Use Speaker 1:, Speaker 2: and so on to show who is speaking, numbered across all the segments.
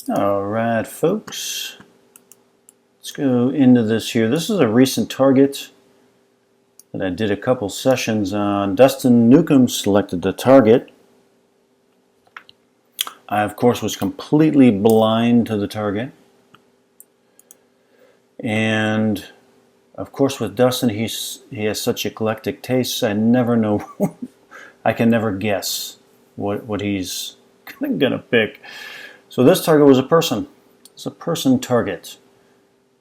Speaker 1: Alright, folks, let's go into this here. This is a recent target that I did a couple sessions on. Dustin Newcomb selected the target. I, of course, was completely blind to the target. And, of course, with Dustin, he has such eclectic tastes, I never know, I can never guess what he's going to pick. So this target was a person. It's a person target.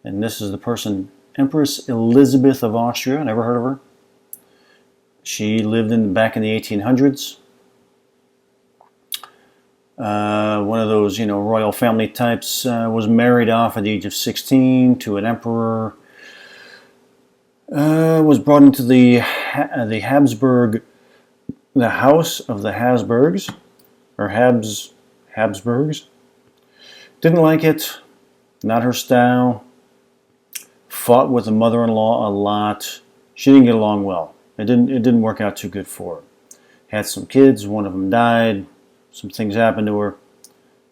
Speaker 1: And this is the person, Empress Elisabeth of Austria. Never heard of her. She lived back in the 1800s. One of those, royal family types. Was married off at the age of 16 to an emperor. Was brought into the Habsburg, the House of the Habsburgs, or Habsburgs. Didn't like it, not her style. Fought with the mother-in-law a lot. She didn't get along well. It didn't work out too good for her. Had some kids, one of them died. Some things happened to her.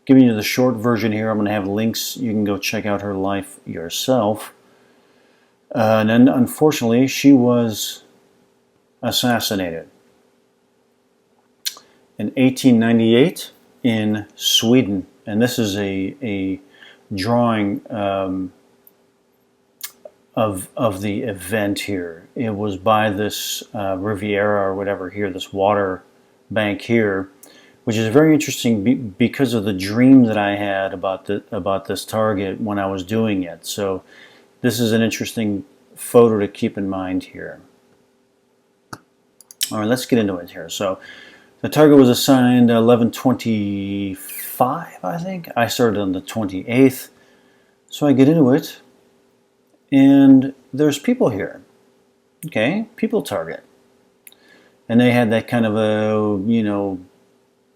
Speaker 1: Giving you the short version here. I'm going to have links. You can go check out her life yourself. And then, unfortunately, she was assassinated in 1898 in Sweden. And this is a drawing of the event here. It was by this Riviera or whatever here, this water bank here, which is very interesting because of the dream that I had about this target when I was doing it. So this is an interesting photo to keep in mind here. All right, let's get into it here. So the target was assigned 11/25, I think. I started on the 28th. So I get into it, and there's people here. Okay, people target. And they had that kind of a,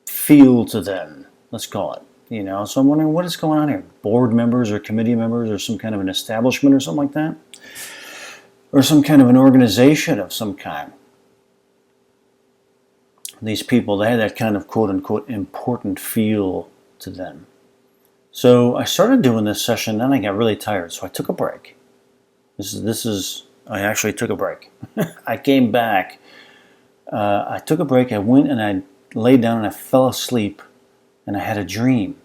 Speaker 1: feel to them, let's call it. So I'm wondering what is going on here. Board members or committee members or some kind of an establishment or something like that? Or some kind of an organization of some kind. These people, they had that kind of quote-unquote important feel to them. So I started doing this session, then I got really tired, so I took a break. I actually took a break. I came back, I took a break, I went and I laid down and I fell asleep, and I had a dream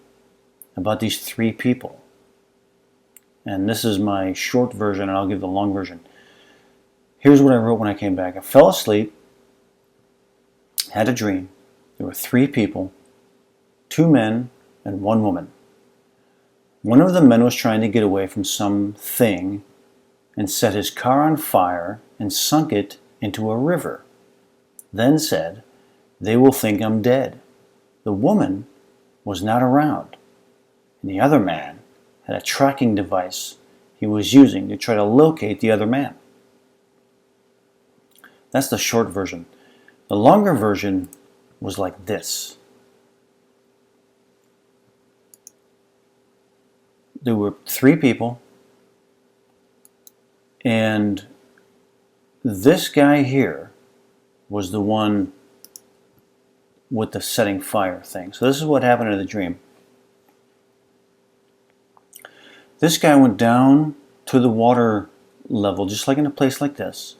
Speaker 1: about these three people. And this is my short version, and I'll give the long version. Here's what I wrote when I came back. I fell asleep, had a dream. There were three people, two men and one woman. One of the men was trying to get away from something and set his car on fire and sunk it into a river. Then said, "They will think I'm dead." The woman was not around, and the other man had a tracking device he was using to try to locate the other man. That's the short version. The longer version was like this. There were three people, and this guy here was the one with the setting fire thing. So this is what happened in the dream. This guy went down to the water level, just like in a place like this,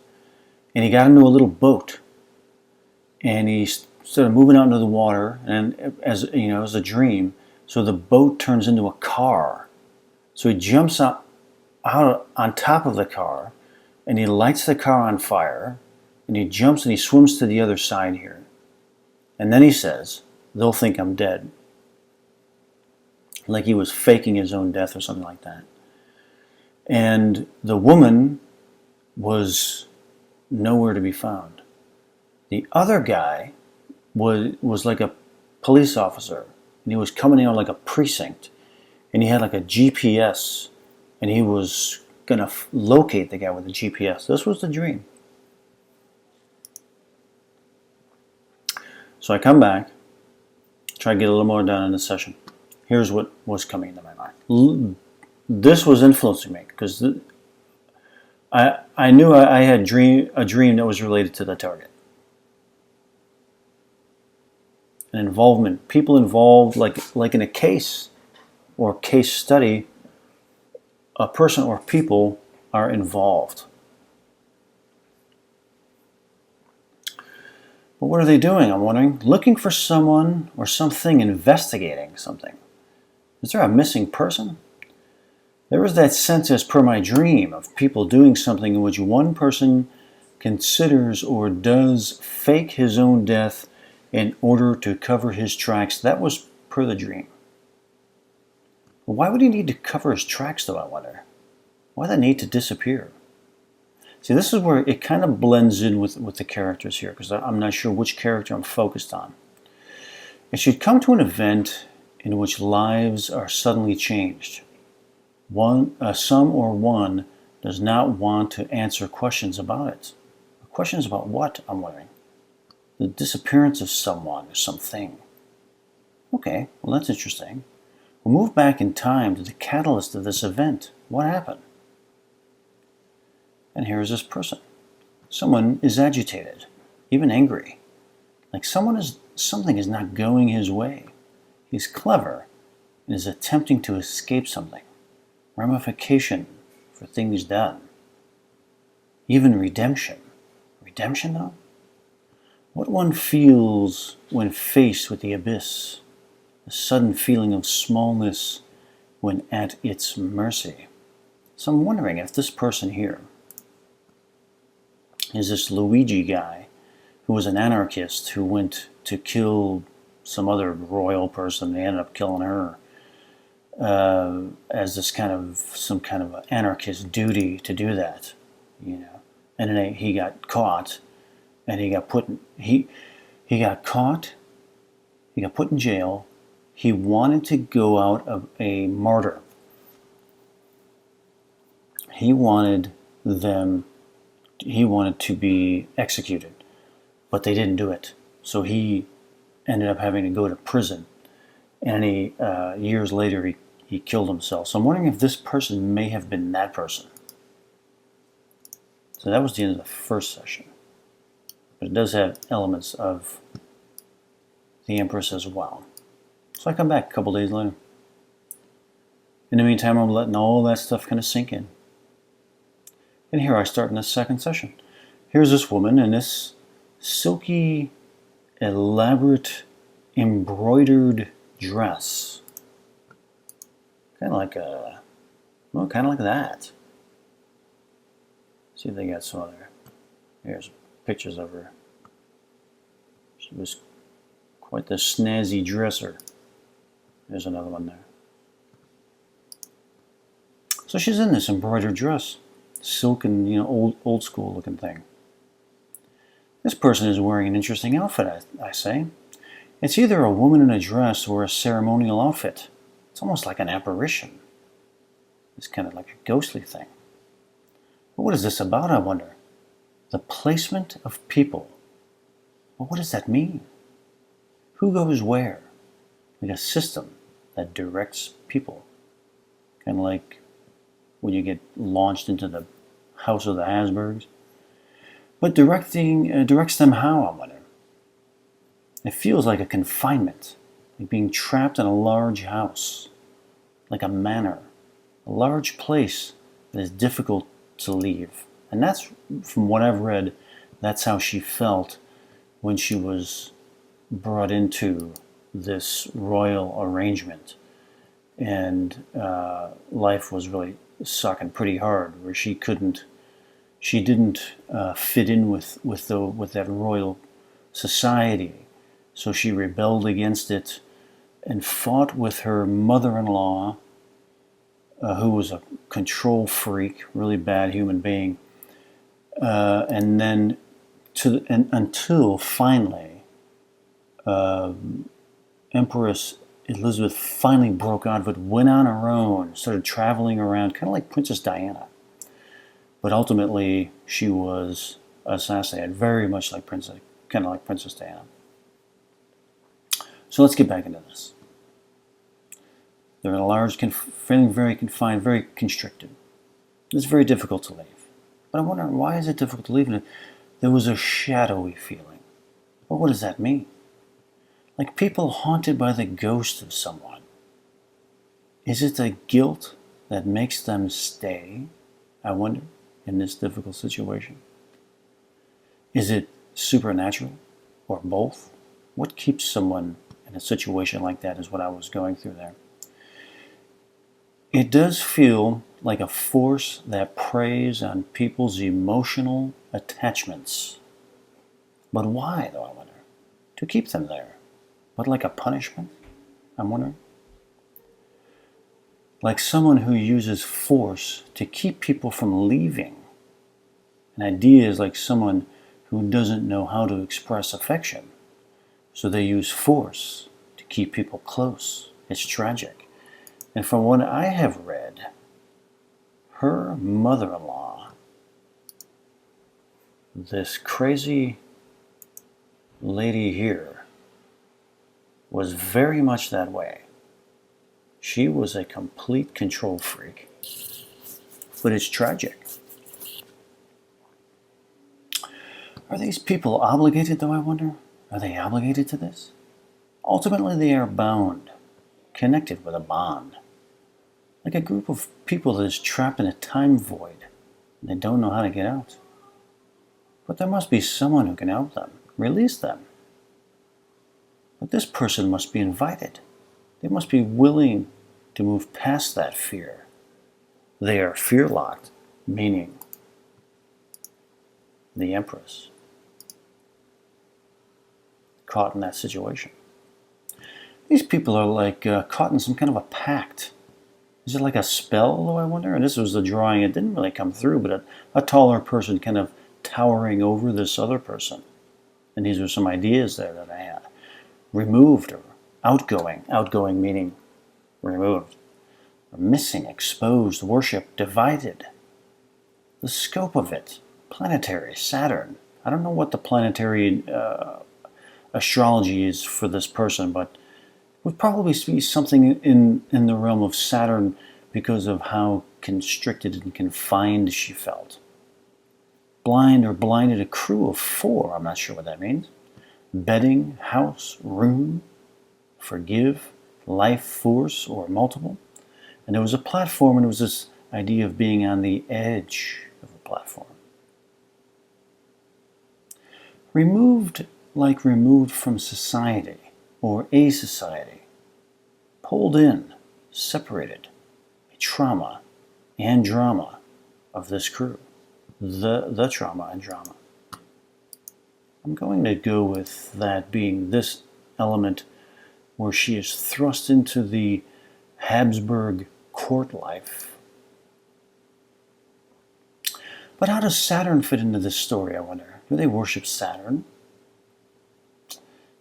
Speaker 1: and he got into a little boat, and he started moving out into the water, and as a dream, so the boat turns into a car. So he jumps out on top of the car, and he lights the car on fire, and he jumps and he swims to the other side here. And then he says, "They'll think I'm dead." Like he was faking his own death or something like that. And the woman was nowhere to be found. The other guy was like a police officer, and he was coming in like a precinct, and he had like a GPS, and he was going to locate the guy with the GPS. This was the dream. So I come back, try to get a little more done in the session. Here's what was coming into my mind. This was influencing me because I knew I had a dream that was related to the target. an involvement. People involved, like in a case or case study, a person or people are involved. But what are they doing, I'm wondering? Looking for someone or something, investigating something. Is there a missing person? There is that sense, as per my dream, of people doing something in which one person considers or does fake his own death in order to cover his tracks. That was per the dream. Why would he need to cover his tracks, though, I wonder? Why the need to disappear? See, this is where it kind of blends in with the characters here, because I'm not sure which character I'm focused on. It should come to an event in which lives are suddenly changed. Some or one does not want to answer questions about it. Questions about what, I'm wondering? The disappearance of someone or something. Okay, well, that's interesting. We'll move back in time to the catalyst of this event. What happened? And here is this person. Someone is agitated, even angry. Like something is not going his way. He's clever and is attempting to escape something. Ramification for things done. Even redemption. Redemption, though? What one feels when faced with the abyss. A sudden feeling of smallness when at its mercy. So I'm wondering if this person here is this Luigi guy who was an anarchist who went to kill some other royal person. They ended up killing her as some kind of anarchist duty to do that, you know. And then he got caught, and he got put in jail. He wanted to go out of a martyr. He wanted to be executed, but they didn't do it. So he ended up having to go to prison. And years later, he killed himself. So I'm wondering if this person may have been that person. So that was the end of the first session. But it does have elements of the Empress as well. So I come back a couple days later. In the meantime, I'm letting all that stuff kind of sink in. And here I start in the second session. Here's this woman in this silky, elaborate, embroidered dress. Kind of like that. See if they got some other. Here's pictures of her. She was quite the snazzy dresser. There's another one there. So she's in this embroidered dress. Silken, old school looking thing. This person is wearing an interesting outfit, I say. It's either a woman in a dress or a ceremonial outfit. It's almost like an apparition. It's kind of like a ghostly thing. But what is this about, I wonder? The placement of people. Well, what does that mean? Who goes where? Like a system that directs people. Kind of like when you get launched into the house of the Habsburgs. But directs them how, I wonder? It feels like a confinement, like being trapped in a large house, like a manor, a large place that is difficult to leave. And that's, from what I've read, that's how she felt when she was brought into this royal arrangement. And life was really sucking pretty hard, where she didn't fit in with that royal society. So she rebelled against it and fought with her mother-in-law, who was a control freak, really bad human being, and then until finally, Empress Elisabeth finally broke out of it, went on her own, started traveling around, kind of like Princess Diana. But ultimately, she was assassinated, very much like Princess Diana. So let's get back into this. They're in a large, feeling very confined, very constricted. It's very difficult to leave. But I wonder, why is it difficult to leave? There was a shadowy feeling. Well, what does that mean? Like people haunted by the ghost of someone. Is it the guilt that makes them stay, I wonder, in this difficult situation? Is it supernatural or both? What keeps someone in a situation like that is what I was going through there. It does feel like a force that preys on people's emotional attachments. But why, though, I wonder? To keep them there. But like a punishment, I'm wondering? Like someone who uses force to keep people from leaving. An idea is like someone who doesn't know how to express affection. So they use force to keep people close. It's tragic. And from what I have read, her mother-in-law, this crazy lady here, was very much that way. She was a complete control freak. But it's tragic. Are these people obligated, though, I wonder? Are they obligated to this? Ultimately, they are bound, connected with a bond. Like a group of people that is trapped in a time void, and they don't know how to get out. But there must be someone who can help them, release them. But this person must be invited. They must be willing to move past that fear. They are fear-locked, meaning the Empress, caught in that situation. These people are like caught in some kind of a pact. Is it like a spell, though, I wonder? And this was the drawing. It didn't really come through, but a taller person kind of towering over this other person. And these are some ideas there that I had. Removed or outgoing. Outgoing meaning removed. Or missing, exposed, worship, divided. The scope of it. Planetary, Saturn. I don't know what the planetary astrology is for this person, but would probably be something in the realm of Saturn because of how constricted and confined she felt. Blind or blinded, a crew of 4, I'm not sure what that means. Bedding, house, room, forgive, life force, or multiple. And there was a platform, and it was this idea of being on the edge of a platform. Removed, like removed from society or a society. Pulled in, separated, a trauma and drama of this crew. The trauma and drama. I'm going to go with that being this element where she is thrust into the Habsburg court life. But how does Saturn fit into this story, I wonder? Do they worship Saturn?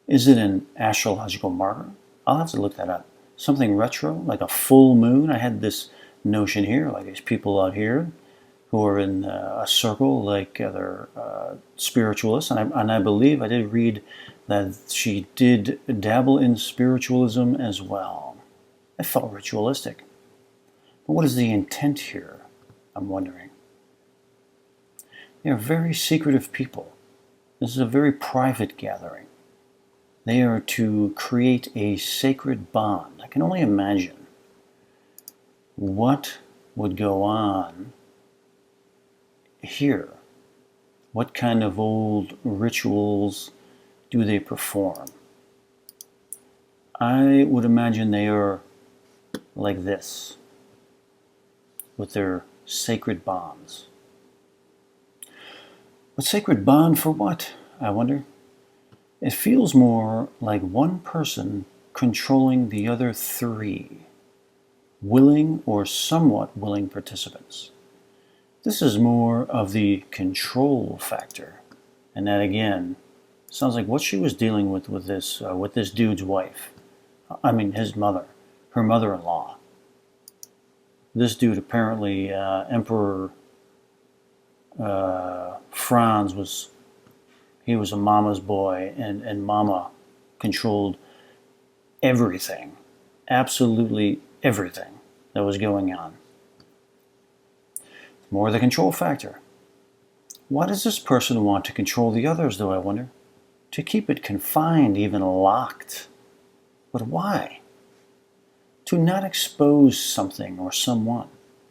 Speaker 1: Is it an astrological marker? I'll have to look that up. Something retro, like a full moon. I had this notion here, like these people out here who are in a circle, like they're spiritualists. And I believe I did read that she did dabble in spiritualism as well. It felt ritualistic. But what is the intent here? I'm wondering. They are very secretive people. This is a very private gathering. They are to create a sacred bond. I can only imagine what would go on here. What kind of old rituals do they perform? I would imagine they are like this, with their sacred bonds. But sacred bond for what, I wonder? It feels more like one person controlling the other 3, willing or somewhat willing participants. This is more of the control factor. And that, again, sounds like what she was dealing with this dude's wife. I mean, his mother, her mother-in-law. This dude, apparently, Emperor Franz was a mama's boy, and mama controlled everything, absolutely everything that was going on. More the control factor. Why does this person want to control the others, though, I wonder? to keep it confined, even locked. But why? To not expose something or someone,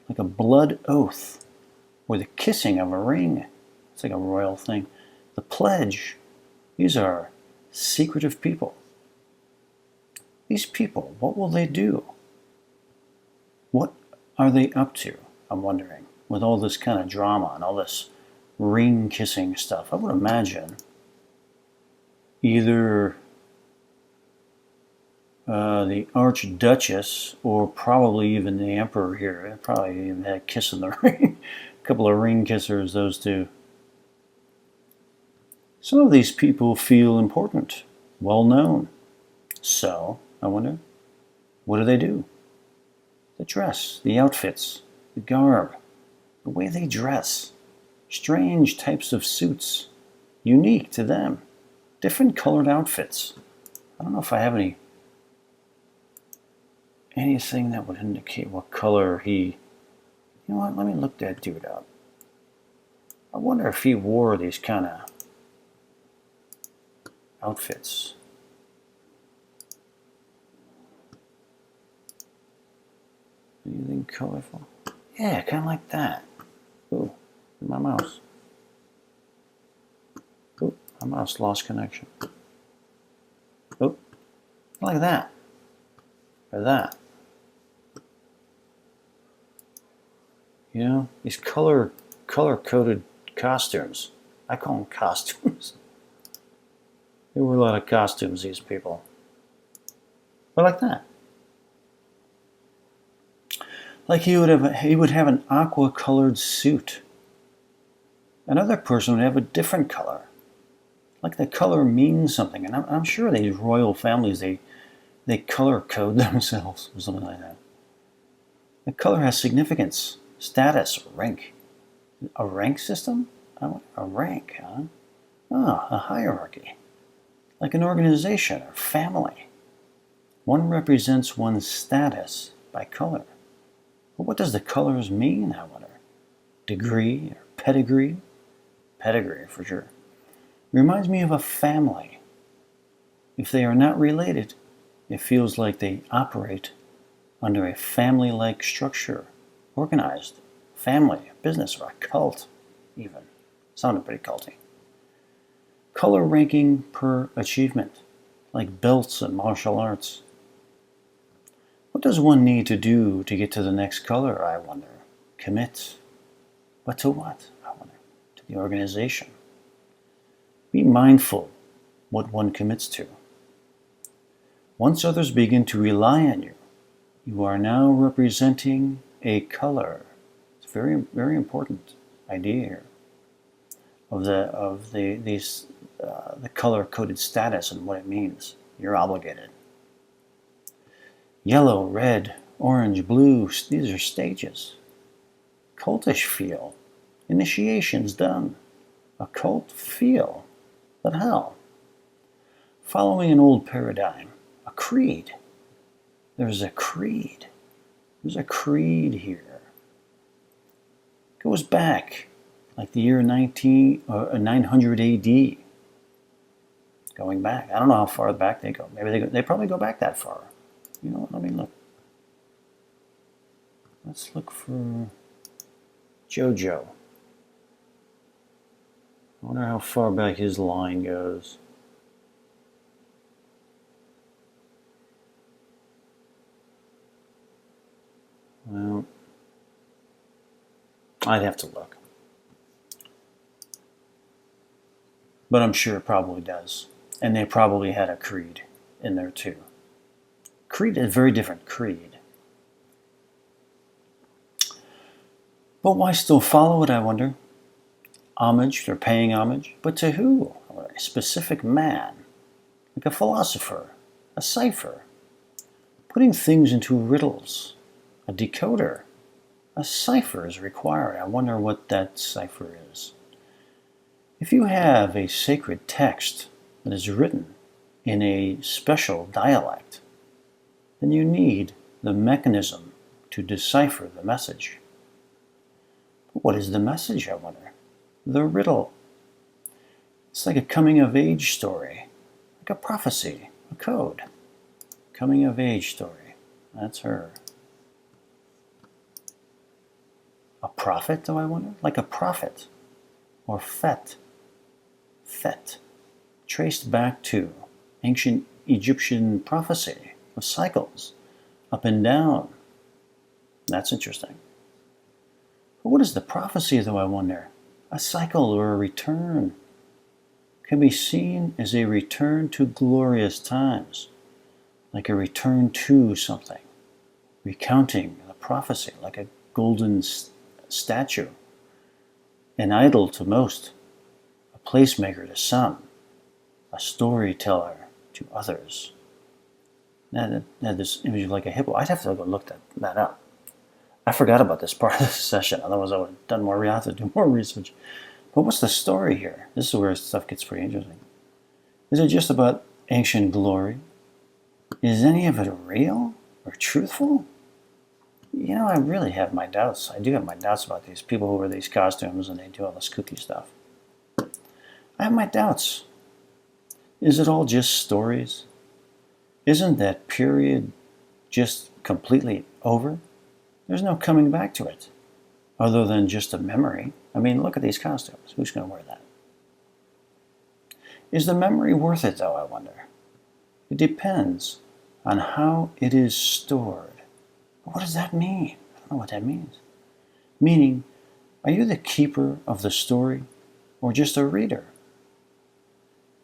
Speaker 1: like a blood oath, or the kissing of a ring. It's like a royal thing. The pledge. These are secretive people. These people, what will they do? What are they up to, I'm wondering, with all this kind of drama and all this ring-kissing stuff? I would imagine either the Archduchess or probably even the Emperor here. They probably even had a kiss in the ring. A couple of ring kissers, those two. Some of these people feel important, well known. So, I wonder, what do they do? The dress, the outfits, the garb, the way they dress. Strange types of suits, unique to them. Different colored outfits. I don't know if I have anything that would indicate what color he... You know what, let me look that dude up. I wonder if he wore these kind of outfits. Anything colorful? Yeah, kind of like that. Ooh, my mouse. Ooh, my mouse lost connection. Ooh, like that. Or that. You know, these color-coded costumes. I call them costumes. They wear a lot of costumes, these people. But like that. Like he would have an aqua-colored suit. Another person would have a different color. Like the color means something. And I'm sure these royal families, they color code themselves or something like that. The color has significance, status, rank. A rank system? A rank, huh? Ah, a hierarchy. Like an organization or family. One represents one's status by color. But what does the colors mean, I wonder? Degree or pedigree? Pedigree, for sure. Reminds me of a family. If they are not related, it feels like they operate under a family-like structure. Organized. Family, business, or a cult, even. Sounded pretty culty. Color ranking per achievement, like belts in martial arts. What does one need to do to get to the next color, I wonder? Commit. But to what, I wonder? To the organization. Be mindful what one commits to. Once others begin to rely on you, you are now representing a color. It's a very, very important idea here of the color-coded status and what it means. You're obligated. Yellow, red, orange, blue, these are stages. Cultish feel. Initiation's done. A cult feel. But how? Following an old paradigm. A creed. There's a creed. There's a creed here. It goes back like the year 900 AD. Going back. I don't know how far back they go. Maybe they probably go back that far. You know what? Let me look. Let's look for JoJo. I wonder how far back his line goes. Well, I'd have to look. But I'm sure it probably does. And they probably had a creed in there too. Creed is very different. Creed. But why still follow it, I wonder? Homage, they're paying homage. But to who? A specific man. Like a philosopher. A cipher. Putting things into riddles. A decoder. A cipher is required. I wonder what that cipher is. If you have a sacred text that is written in a special dialect, then you need the mechanism to decipher the message. What is the message, I wonder? The riddle. It's like a coming-of-age story, like a prophecy, a code. Coming-of-age story. That's her. A prophet, do I wonder? Like a prophet. Or fet. Fet. Traced back to ancient Egyptian prophecy of cycles, up and down. That's interesting. But what is the prophecy, though, I wonder? A cycle or a return can be seen as a return to glorious times, like a return to something, recounting the prophecy like a golden statue, an idol to most, a placemaker to some, a storyteller to others. Now, this image of like a hippo, I'd have to go look that up. I forgot about this part of the session, otherwise I would have done more. I have to do more research. But what's the story here? This is where stuff gets pretty interesting. Is it just about ancient glory? Is any of it real or truthful? You know, I really have my doubts. I do have my doubts about these people who wear these costumes and they do all this kooky stuff. I have my doubts. Is it all just stories? Isn't that period just completely over? There's no coming back to it, other than just a memory. I mean, look at these costumes. Who's going to wear that? Is the memory worth it, though, I wonder? It depends on how it is stored. What does that mean? I don't know what that means. Meaning, are you the keeper of the story or just a reader?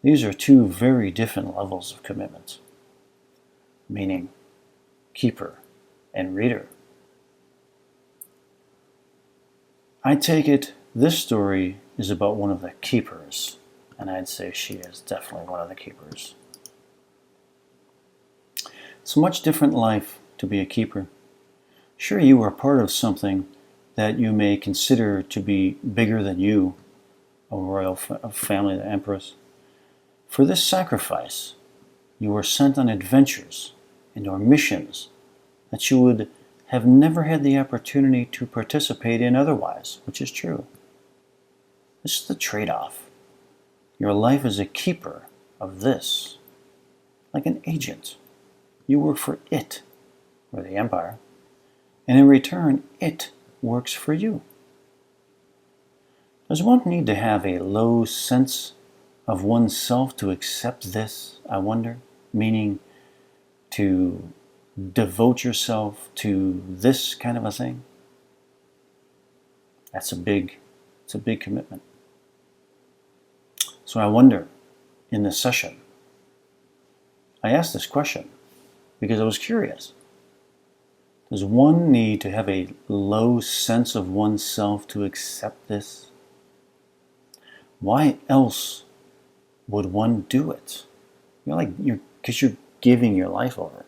Speaker 1: These are two very different levels of commitment. Meaning, keeper and reader. I take it this story is about one of the keepers, and I'd say she is definitely one of the keepers. It's a much different life to be a keeper. Sure, you are part of something that you may consider to be bigger than you, a royal family, the Empress. For this sacrifice, you were sent on adventures and on missions that you would have never had the opportunity to participate in otherwise, which is true. This is the trade-off. Your life is a keeper of this, like an agent. You work for it, or the empire, and in return, it works for you. Does one need to have a low sense of oneself to accept this, I wonder? Meaning to devote yourself to this kind of a thing? It's a big commitment. So I wonder, in this session, I asked this question because I was curious. Does one need to have a low sense of oneself to accept this? Why else would one do it? Because you're giving your life over.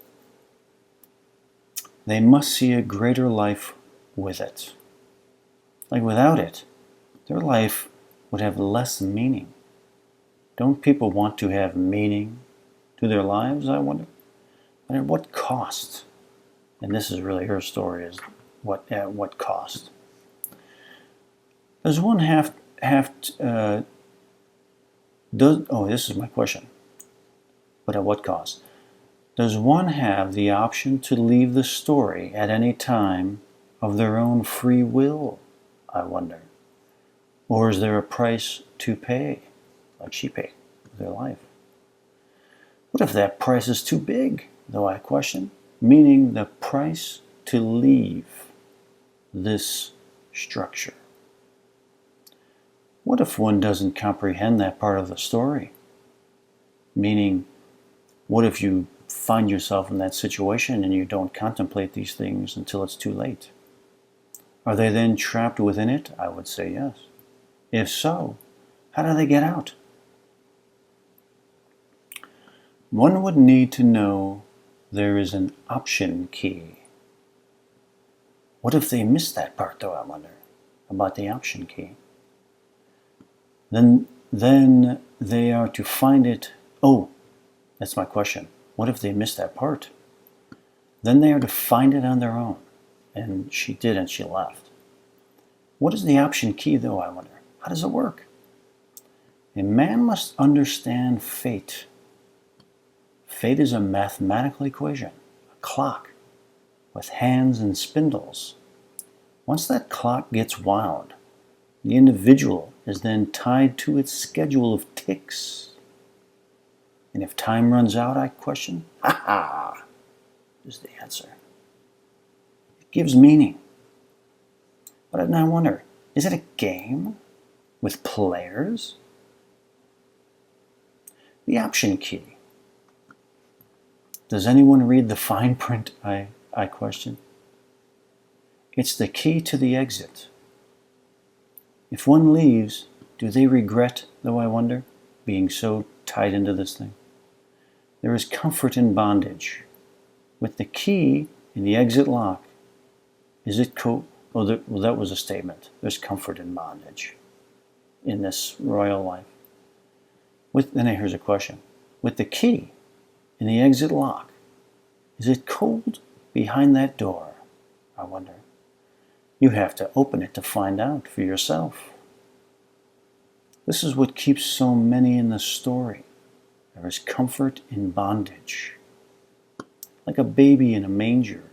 Speaker 1: They must see a greater life with it. Like without it, their life would have less meaning. Don't people want to have meaning to their lives, I wonder? But at what cost? And this is really her story, is at what cost? Does one have this is my question. But at what cost? Does one have the option to leave the story at any time of their own free will, I wonder? Or is there a price to pay, like she paid with their life? What if that price is too big, though, I question? Meaning the price to leave this structure. What if one doesn't comprehend that part of the story? Meaning, what if you find yourself in that situation and you don't contemplate these things until it's too late? Are they then trapped within it? I would say yes. If so, how do they get out? One would need to know there is an option key. What if they miss that part, though, I wonder, about the option key? Then they are to find it. Oh, that's my question. What if they miss that part? Then they are to find it on their own. And she did, and she left. What is the option key, though, I wonder? How does it work? A man must understand fate. Fate is a mathematical equation, a clock with hands and spindles. Once that clock gets wound, the individual is then tied to its schedule of ticks. And if time runs out, I question, ha ha, is the answer. It gives meaning. But now I wonder, is it a game with players? The option key. Does anyone read the fine print, I question? It's the key to the exit. If one leaves, do they regret, though I wonder, being so tied into this thing? There is comfort in bondage. With the key in the exit lock, is it well, that was a statement. There's comfort in bondage in this royal life. Then here's a question. With the key in the exit lock, is it cold behind that door? I wonder. You have to open it to find out for yourself. This is what keeps so many in the story. There is comfort in bondage. Like a baby in a manger.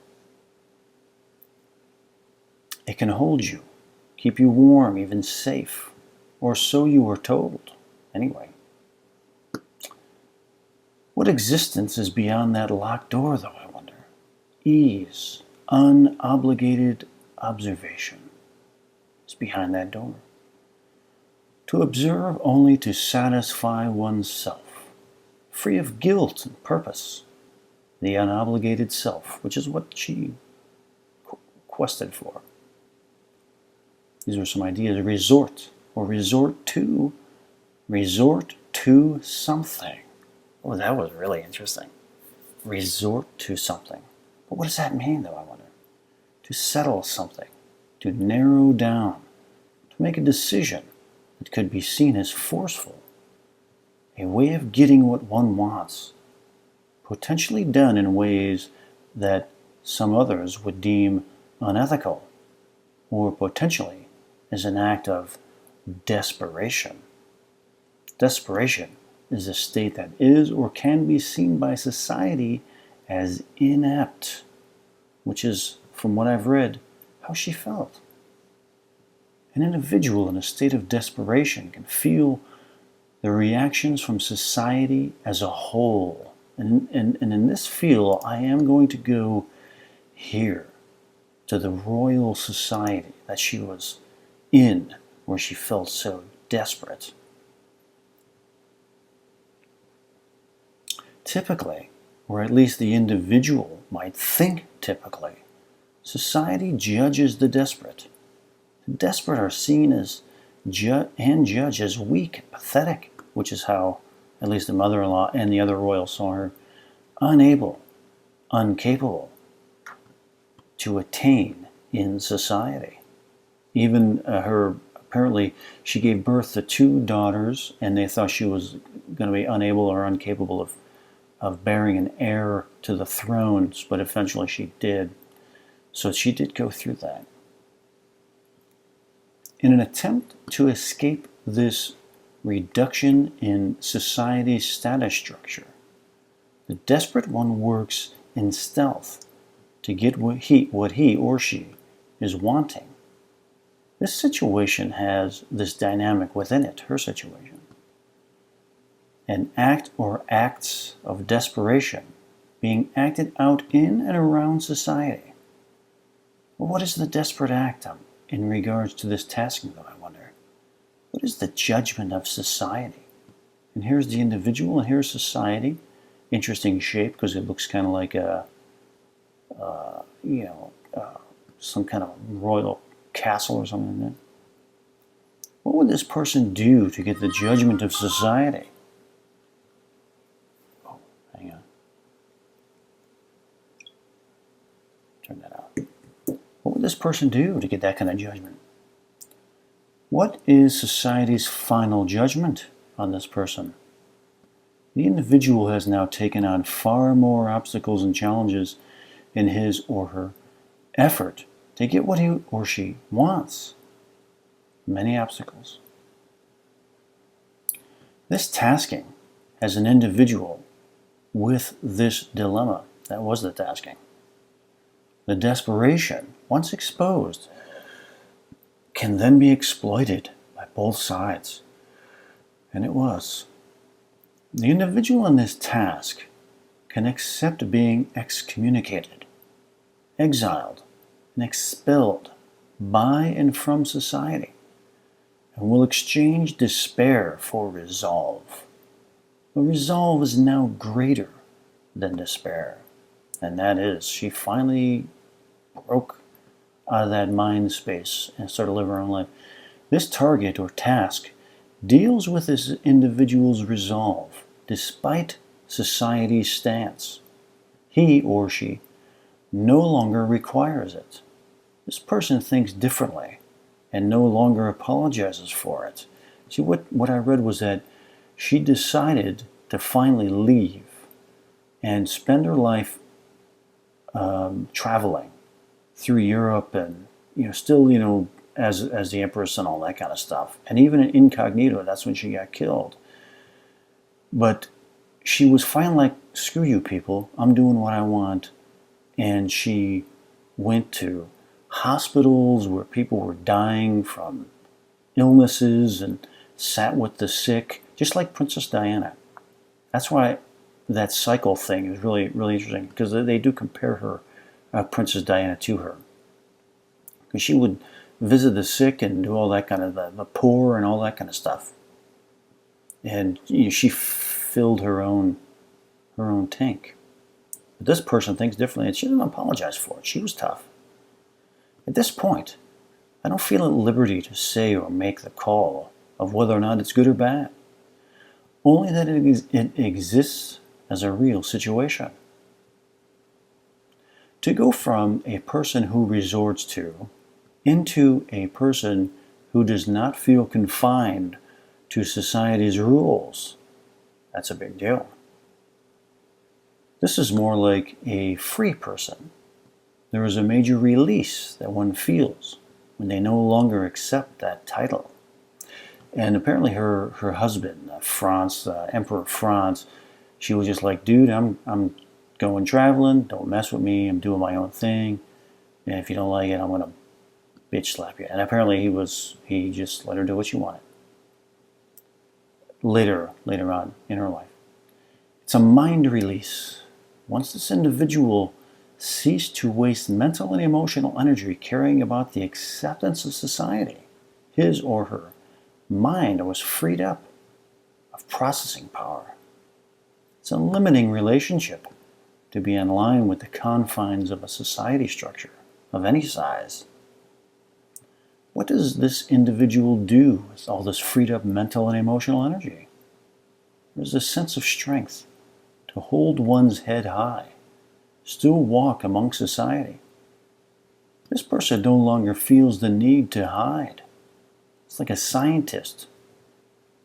Speaker 1: It can hold you, keep you warm, even safe, or so you were told. Anyway. What existence is beyond that locked door, though, I wonder? Ease, unobligated observation is behind that door. To observe only to satisfy oneself, free of guilt and purpose, the unobligated self, which is what she quested for. These are some ideas. Resort, or resort to something. Oh, that was really interesting. Resort to something. But what does that mean, though, I wonder? To settle something, to narrow down, to make a decision that could be seen as forceful, a way of getting what one wants, potentially done in ways that some others would deem unethical, or potentially as an act of desperation. Desperation is a state that is or can be seen by society as inept, which is, from what I've read, how she felt. An individual in a state of desperation can feel the reactions from society as a whole. And in this feel, I am going to go here to the royal society that she was in, where she felt so desperate. Typically, or at least the individual might think typically, society judges the desperate. The desperate are seen as judged as weak and pathetic, which is how at least the mother-in-law and the other royals saw her, unable, incapable to attain in society. Even apparently, she gave birth to 2 daughters, and they thought she was going to be unable or incapable of bearing an heir to the thrones, but eventually she did. So she did go through that. In an attempt to escape this reduction in society's status structure, the desperate one works in stealth to get what he or she is wanting. This situation has this dynamic within it, her situation. An act or acts of desperation being acted out in and around society. Well, what is the desperate act in regards to this tasking, though, I wonder? What is the judgment of society? And here's the individual, and here's society. Interesting shape, because it looks kind of like some kind of royal castle or something like that. What would this person do to get the judgment of society? Oh, hang on. Turn that out. What would this person do to get that kind of judgment? What is society's final judgment on this person? The individual has now taken on far more obstacles and challenges in his or her effort to get what he or she wants. Many obstacles. This tasking as an individual with this dilemma, that was the tasking. The desperation, once exposed, can then be exploited by both sides. And it was. The individual in this task can accept being excommunicated, exiled, and expelled by and from society, and will exchange despair for resolve. The resolve is now greater than despair, and that is, she finally broke out of that mind space and started living her own life. This target or task deals with this individual's resolve despite society's stance. He or she no longer requires it. This person thinks differently and no longer apologizes for it. See, what I read was that she decided to finally leave and spend her life traveling through Europe and, still, as the Empress and all that kind of stuff. And even incognito, that's when she got killed. But she was finally like, screw you people, I'm doing what I want. And she went to hospitals where people were dying from illnesses and sat with the sick, just like Princess Diana. That's why that cycle thing is really, really interesting, because they do compare her, Princess Diana, to her. Because she would visit the sick and do all that kind of, the poor and all that kind of stuff. And she filled her own tank. But this person thinks differently, and she didn't apologize for it. She was tough. At this point, I don't feel at liberty to say or make the call of whether or not it's good or bad. Only that it exists as a real situation. To go from a person who resorts to into a person who does not feel confined to society's rules, that's a big deal. This is more like a free person. There is a major release that one feels when they no longer accept that title. And apparently her husband, Franz, Emperor Franz, she was just like, dude, I'm going traveling, don't mess with me, I'm doing my own thing, and if you don't like it, I'm going to bitch slap you. And apparently he just let her do what she wanted. Later on in her life. It's a mind release. Once this individual ceased to waste mental and emotional energy caring about the acceptance of society, his or her mind was freed up of processing power. It's a limiting relationship to be in line with the confines of a society structure of any size. What does this individual do with all this freed up mental and emotional energy? There's a sense of strength to hold one's head high, still walk among society. This person no longer feels the need to hide. It's like a scientist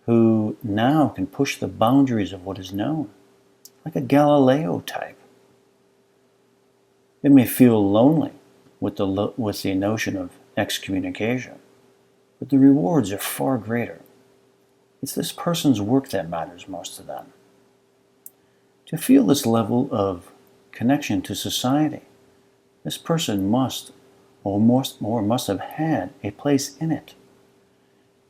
Speaker 1: who now can push the boundaries of what is known, like a Galileo type. It may feel lonely with the notion of excommunication, but the rewards are far greater. It's this person's work that matters most to them. To feel this level of connection to society, this person must have had a place in it,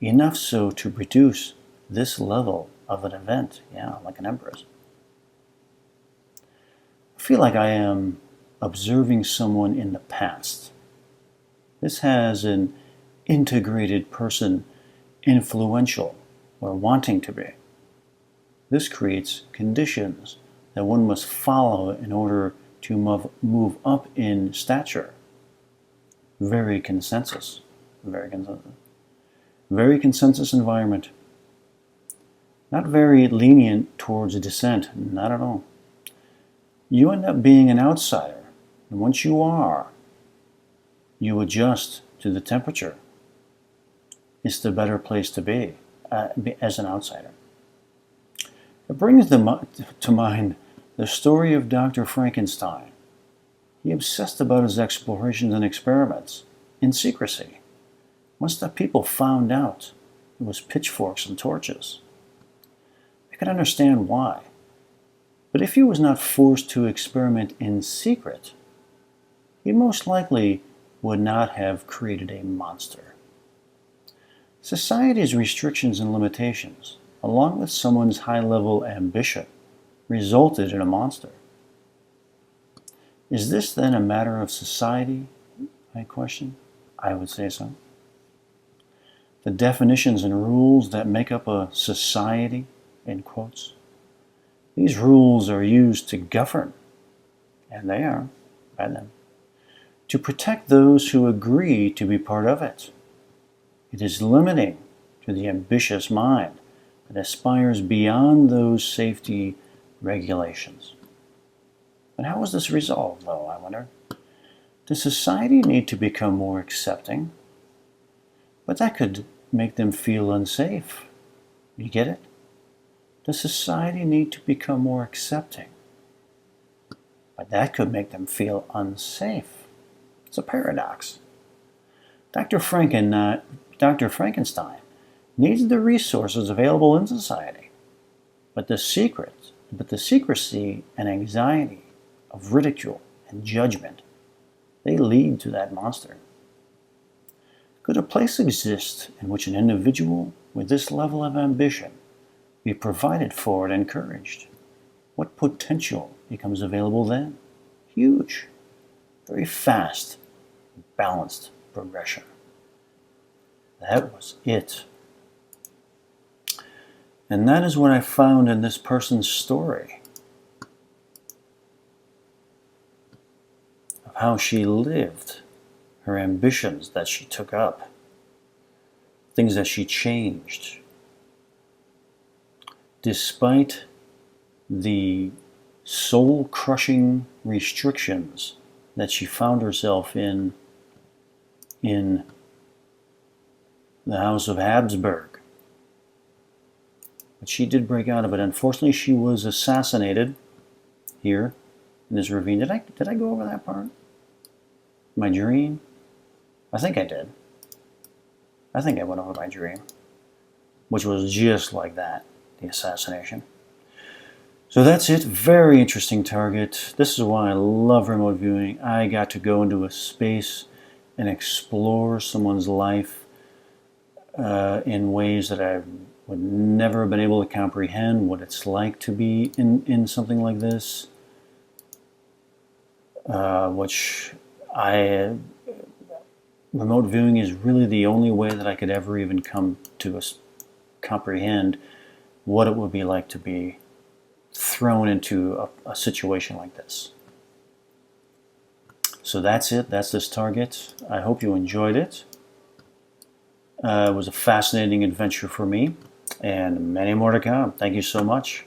Speaker 1: enough so to produce this level of an event, like an Empress. I feel like I am observing someone in the past. This has an integrated person, influential or wanting to be. This creates conditions that one must follow in order to move up in stature. Very consensus environment. Not very lenient towards dissent, not at all. You end up being an outsider, and once you are, you adjust to the temperature. It's the better place to be as an outsider. It brings to mind the story of Dr. Frankenstein. He obsessed about his explorations and experiments in secrecy. Once the people found out, it was pitchforks and torches. could understand why. But if he was not forced to experiment in secret, he most likely would not have created a monster. Society's restrictions and limitations, along with someone's high-level ambition, resulted in a monster. Is this then a matter of society? I question. I would say so. The definitions and rules that make up a society, in quotes, these rules are used to govern, and they are, by them, to protect those who agree to be part of it. It is limiting to the ambitious mind that aspires beyond those safety regulations. But how is this resolved, though, I wonder? Does society need to become more accepting? But that could make them feel unsafe. You get it? Does society need to become more accepting? But that could make them feel unsafe. It's a paradox. Dr. Frankenstein needs the resources available in society, but the secrecy and anxiety of ridicule and judgment, they lead to that monster. Could a place exist in which an individual with this level of ambition be provided for and encouraged? What potential becomes available then? Huge, very fast, balanced progression. That was it. And that is what I found in this person's story of how she lived, her ambitions that she took up, things that she changed, despite the soul-crushing restrictions that she found herself in the House of Habsburg. But she did break out of it. Unfortunately, she was assassinated here in this ravine. Did I go over that part? My dream? I think I did. I think I went over my dream, which was just like that, the assassination. So that's it. Very interesting target. This is why I love remote viewing. I got to go into a space and explore someone's life in ways that I would never have been able to comprehend what it's like to be in something like this, remote viewing is really the only way that I could ever even come to comprehend what it would be like to be thrown into a situation like this. So that's it. That's this target. I hope you enjoyed it. It was a fascinating adventure for me, and many more to come. Thank you so much.